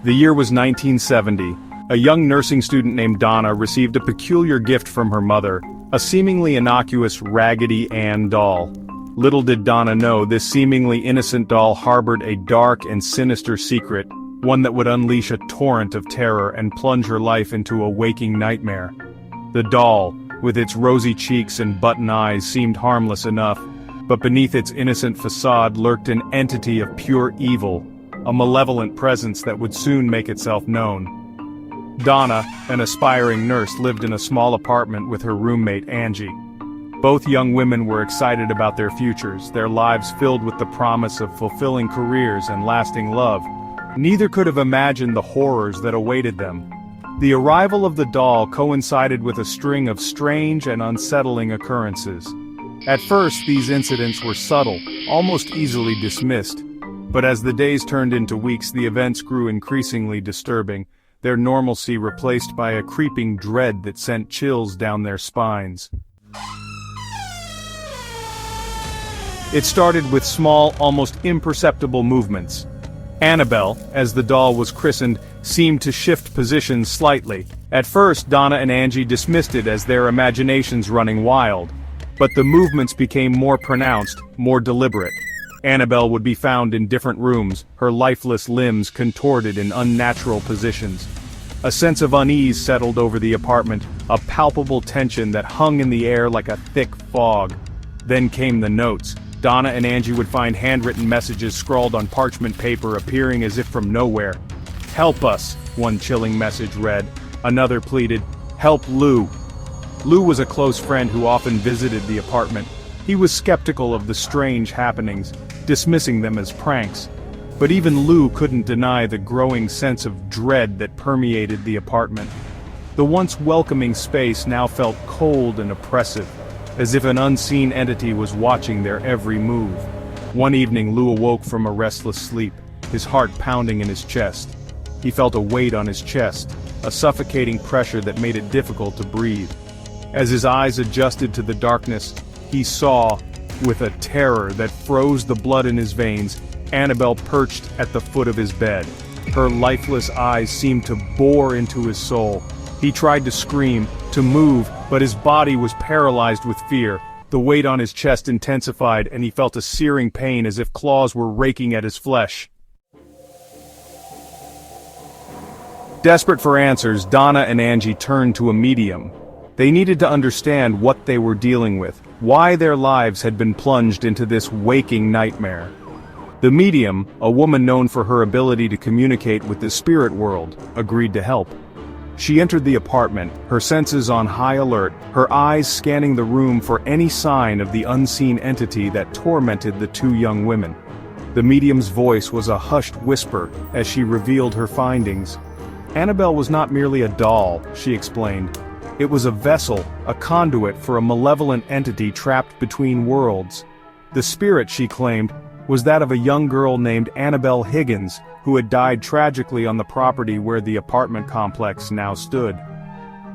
The year was 1970. A young nursing student named Donna received a peculiar gift from her mother, a seemingly innocuous Raggedy Ann doll. Little did Donna know this seemingly innocent doll harbored a dark and sinister secret, one that would unleash a torrent of terror and plunge her life into a waking nightmare. The doll, with its rosy cheeks and button eyes, seemed harmless enough, but beneath its innocent facade lurked an entity of pure evil, a malevolent presence that would soon make itself known. Donna, an aspiring nurse, lived in a small apartment with her roommate Angie. Both young women were excited about their futures, their lives filled with the promise of fulfilling careers and lasting love. Neither could have imagined the horrors that awaited them. The arrival of the doll coincided with a string of strange and unsettling occurrences. At first, these incidents were subtle, almost easily dismissed. But as the days turned into weeks, the events grew increasingly disturbing, their normalcy replaced by a creeping dread that sent chills down their spines. It started with small, almost imperceptible movements. Annabelle, as the doll was christened, seemed to shift positions slightly. At first, Donna and Angie dismissed it as their imaginations running wild. But the movements became more pronounced, more deliberate. Annabelle would be found in different rooms, her lifeless limbs contorted in unnatural positions. A sense of unease settled over the apartment, a palpable tension that hung in the air like a thick fog. Then came the notes. Donna and Angie would find handwritten messages scrawled on parchment paper appearing as if from nowhere. "Help us," one chilling message read. Another pleaded, "Help Lou." Lou was a close friend who often visited the apartment. He was skeptical of the strange happenings, dismissing them as pranks. But even Lou couldn't deny the growing sense of dread that permeated the apartment. The once welcoming space now felt cold and oppressive, as if an unseen entity was watching their every move. One evening Lou awoke from a restless sleep, his heart pounding in his chest. He felt a weight on his chest, a suffocating pressure that made it difficult to breathe. As his eyes adjusted to the darkness, he saw, with a terror that froze the blood in his veins, Annabelle perched at the foot of his bed. Her lifeless eyes seemed to bore into his soul. He tried to scream, to move, but his body was paralyzed with fear. The weight on his chest intensified, and he felt a searing pain as if claws were raking at his flesh. Desperate for answers, Donna and Angie turned to a medium. They needed to understand what they were dealing with, why their lives had been plunged into this waking nightmare. The medium, a woman known for her ability to communicate with the spirit world, agreed to help. She entered the apartment, her senses on high alert, her eyes scanning the room for any sign of the unseen entity that tormented the two young women. The medium's voice was a hushed whisper as she revealed her findings. Annabelle was not merely a doll, she explained. It was a vessel, a conduit for a malevolent entity trapped between worlds. The spirit, she claimed, was that of a young girl named Annabelle Higgins, who had died tragically on the property where the apartment complex now stood.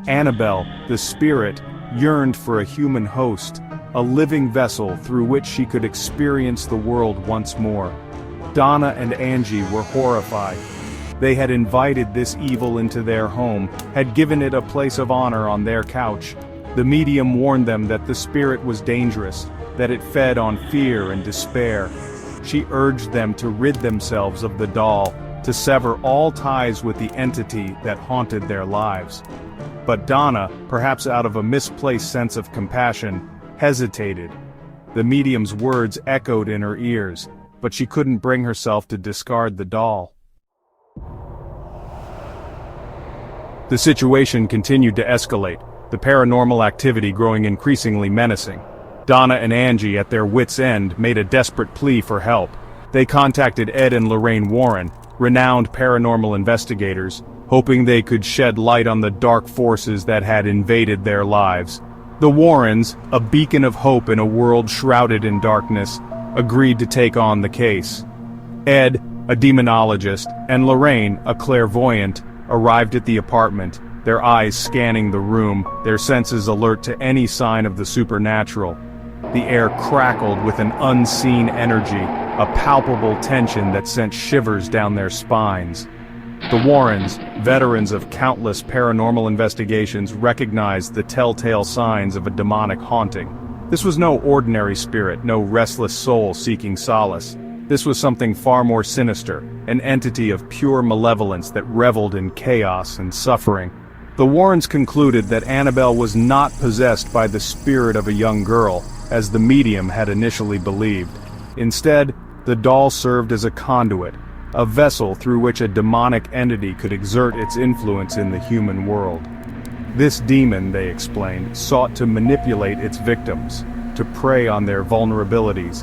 Annabelle, the spirit, yearned for a human host, a living vessel through which she could experience the world once more. Donna and Angie were horrified. They had invited this evil into their home, had given it a place of honor on their couch. The medium warned them that the spirit was dangerous, that it fed on fear and despair. She urged them to rid themselves of the doll, to sever all ties with the entity that haunted their lives. But Donna, perhaps out of a misplaced sense of compassion, hesitated. The medium's words echoed in her ears, but she couldn't bring herself to discard the doll. The situation continued to escalate, the paranormal activity growing increasingly menacing. Donna and Angie, at their wits' end, made a desperate plea for help. They contacted Ed and Lorraine Warren, renowned paranormal investigators, hoping they could shed light on the dark forces that had invaded their lives. The Warrens, a beacon of hope in a world shrouded in darkness, agreed to take on the case. Ed, a demonologist, and Lorraine, a clairvoyant, arrived at the apartment, their eyes scanning the room, their senses alert to any sign of the supernatural. The air crackled with an unseen energy, a palpable tension that sent shivers down their spines. The Warrens, veterans of countless paranormal investigations, recognized the telltale signs of a demonic haunting. This was no ordinary spirit, no restless soul seeking solace. This was something far more sinister, an entity of pure malevolence that reveled in chaos and suffering. The Warrens concluded that Annabelle was not possessed by the spirit of a young girl, as the medium had initially believed. Instead, the doll served as a conduit, a vessel through which a demonic entity could exert its influence in the human world. This demon, they explained, sought to manipulate its victims, to prey on their vulnerabilities,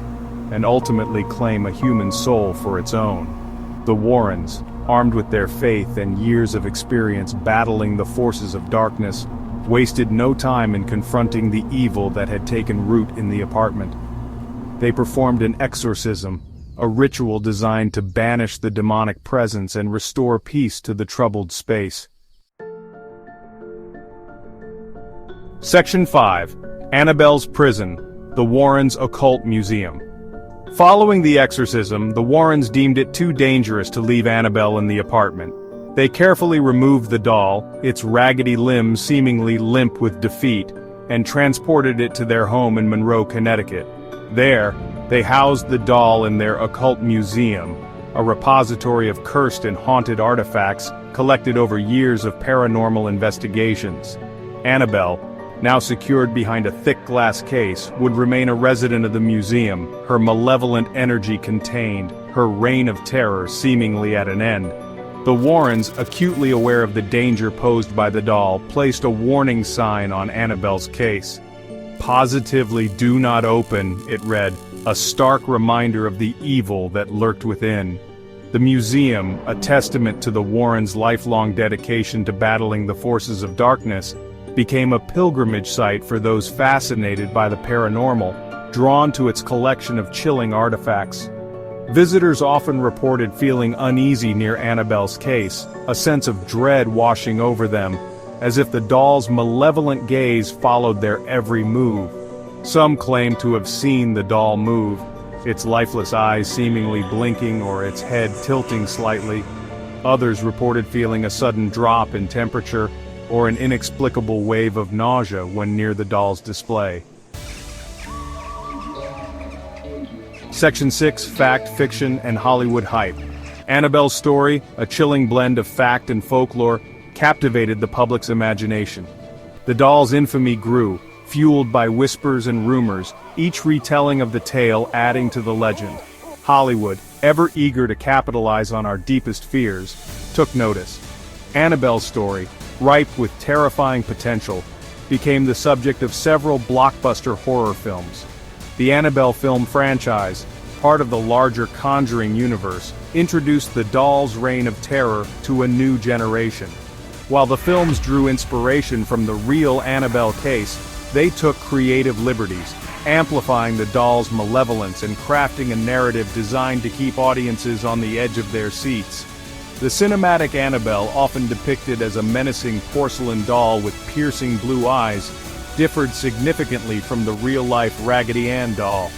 and ultimately claim a human soul for its own. The Warrens, armed with their faith and years of experience battling the forces of darkness, wasted no time in confronting the evil that had taken root in the apartment. They performed an exorcism, a ritual designed to banish the demonic presence and restore peace to the troubled space. Section 5. Annabelle's Prison, the Warrens' Occult Museum. Following the exorcism, the Warrens deemed it too dangerous to leave Annabelle in the apartment. They carefully removed the doll, its raggedy limbs seemingly limp with defeat, and transported it to their home in Monroe, Connecticut. There, they housed the doll in their occult museum, a repository of cursed and haunted artifacts collected over years of paranormal investigations. Annabelle, now secured behind a thick glass case, would remain a resident of the museum, her malevolent energy contained, her reign of terror seemingly at an end. The Warrens, acutely aware of the danger posed by the doll, placed a warning sign on Annabelle's case. "Positively do not open," it read, a stark reminder of the evil that lurked within. The museum, a testament to the Warrens' lifelong dedication to battling the forces of darkness, became a pilgrimage site for those fascinated by the paranormal, drawn to its collection of chilling artifacts. Visitors often reported feeling uneasy near Annabelle's case, a sense of dread washing over them, as if the doll's malevolent gaze followed their every move. Some claimed to have seen the doll move, its lifeless eyes seemingly blinking or its head tilting slightly. Others reported feeling a sudden drop in temperature, or an inexplicable wave of nausea when near the doll's display. Section 6. Fact, Fiction, and Hollywood Hype. Annabelle's story, a chilling blend of fact and folklore, captivated the public's imagination. The doll's infamy grew, fueled by whispers and rumors, each retelling of the tale adding to the legend. Hollywood, ever eager to capitalize on our deepest fears, took notice. Annabelle's story, ripe with terrifying potential, became the subject of several blockbuster horror films. The Annabelle film franchise, part of the larger Conjuring universe, introduced the doll's reign of terror to a new generation. While the films drew inspiration from the real Annabelle case, they took creative liberties, amplifying the doll's malevolence and crafting a narrative designed to keep audiences on the edge of their seats. The cinematic Annabelle, often depicted as a menacing porcelain doll with piercing blue eyes, differed significantly from the real-life Raggedy Ann doll.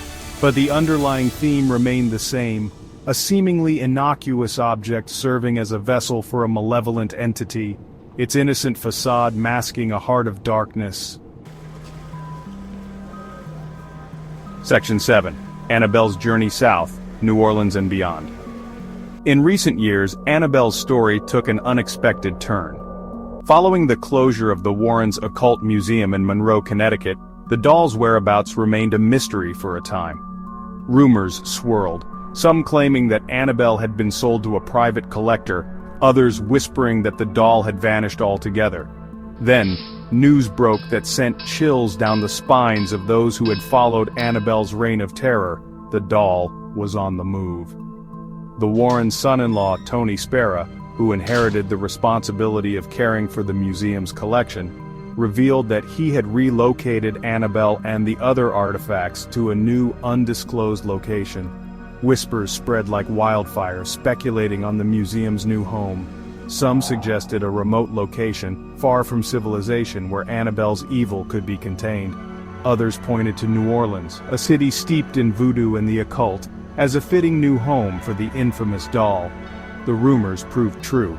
But the underlying theme remained the same, a seemingly innocuous object serving as a vessel for a malevolent entity, its innocent facade masking a heart of darkness. Section 7. Annabelle's Journey South, New Orleans and Beyond. In recent years, Annabelle's story took an unexpected turn. Following the closure of the Warrens' Occult Museum in Monroe, Connecticut, the doll's whereabouts remained a mystery for a time. Rumors swirled, some claiming that Annabelle had been sold to a private collector, others whispering that the doll had vanished altogether. Then, news broke that sent chills down the spines of those who had followed Annabelle's reign of terror. The doll was on the move. The Warrens' son-in-law, Tony Spera, who inherited the responsibility of caring for the museum's collection, revealed that he had relocated Annabelle and the other artifacts to a new, undisclosed location. Whispers spread like wildfire, speculating on the museum's new home. Some suggested a remote location, far from civilization, where Annabelle's evil could be contained. Others pointed to New Orleans, a city steeped in voodoo and the occult, as a fitting new home for the infamous doll. The rumors proved true.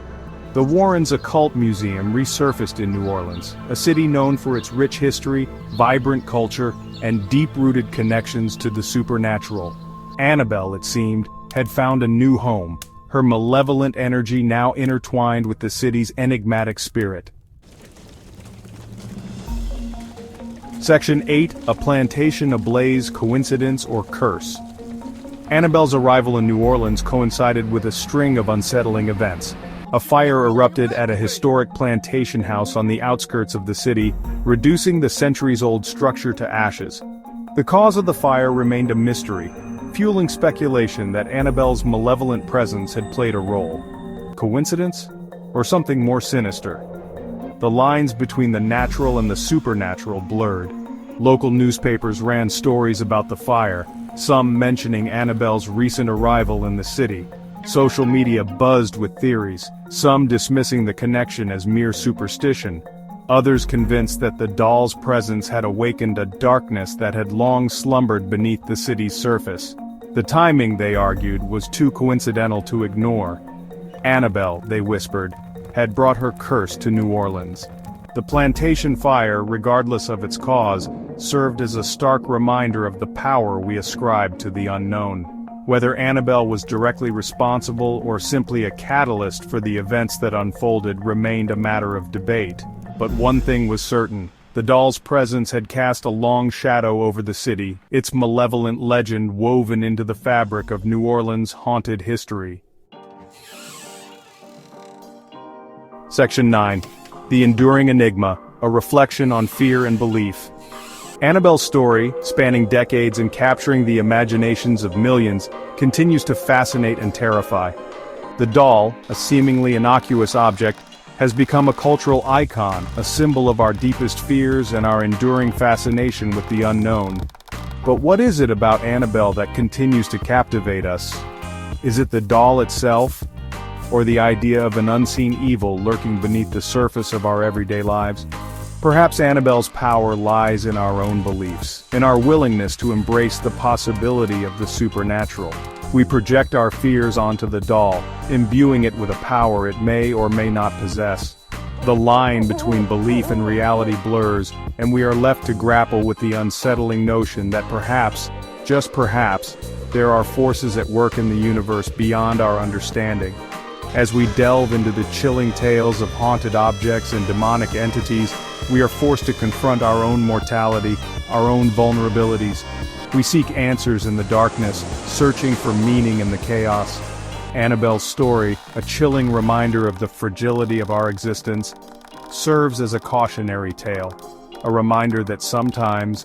The Warrens' Occult Museum resurfaced in New Orleans, a city known for its rich history, vibrant culture, and deep-rooted connections to the supernatural. Annabelle, it seemed, had found a new home, her malevolent energy now intertwined with the city's enigmatic spirit. Section 8, A Plantation Ablaze, Coincidence or Curse. Annabelle's arrival in New Orleans coincided with a string of unsettling events. A fire erupted at a historic plantation house on the outskirts of the city, reducing the centuries-old structure to ashes. The cause of the fire remained a mystery, fueling speculation that Annabelle's malevolent presence had played a role. Coincidence? Or something more sinister? The lines between the natural and the supernatural blurred. Local newspapers ran stories about the fire, some mentioning Annabelle's recent arrival in the city. Social media buzzed with theories, some dismissing the connection as mere superstition, others convinced that the doll's presence had awakened a darkness that had long slumbered beneath the city's surface. The timing, they argued, was too coincidental to ignore. Annabelle, they whispered, had brought her curse to New Orleans. The plantation fire, regardless of its cause, served as a stark reminder of the power we ascribe to the unknown. Whether Annabelle was directly responsible or simply a catalyst for the events that unfolded remained a matter of debate. But one thing was certain. The doll's presence had cast a long shadow over the city, its malevolent legend woven into the fabric of New Orleans' haunted history. Section 9. The Enduring Enigma, a reflection on fear and belief. Annabelle's story, spanning decades and capturing the imaginations of millions, continues to fascinate and terrify. The doll, a seemingly innocuous object, has become a cultural icon, a symbol of our deepest fears and our enduring fascination with the unknown. But what is it about Annabelle that continues to captivate us? Is it the doll itself? Or the idea of an unseen evil lurking beneath the surface of our everyday lives? Perhaps Annabelle's power lies in our own beliefs, in our willingness to embrace the possibility of the supernatural. We project our fears onto the doll, imbuing it with a power it may or may not possess. The line between belief and reality blurs, and we are left to grapple with the unsettling notion that perhaps, just perhaps, there are forces at work in the universe beyond our understanding. As we delve into the chilling tales of haunted objects and demonic entities, we are forced to confront our own mortality, our own vulnerabilities. We seek answers in the darkness, searching for meaning in the chaos. Annabelle's story, a chilling reminder of the fragility of our existence, serves as a cautionary tale, a reminder that sometimes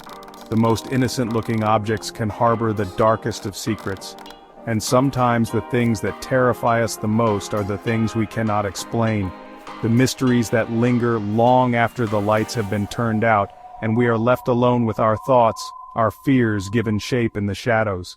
the most innocent-looking objects can harbor the darkest of secrets. And sometimes the things that terrify us the most are the things we cannot explain, the mysteries that linger long after the lights have been turned out, and we are left alone with our thoughts, our fears given shape in the shadows.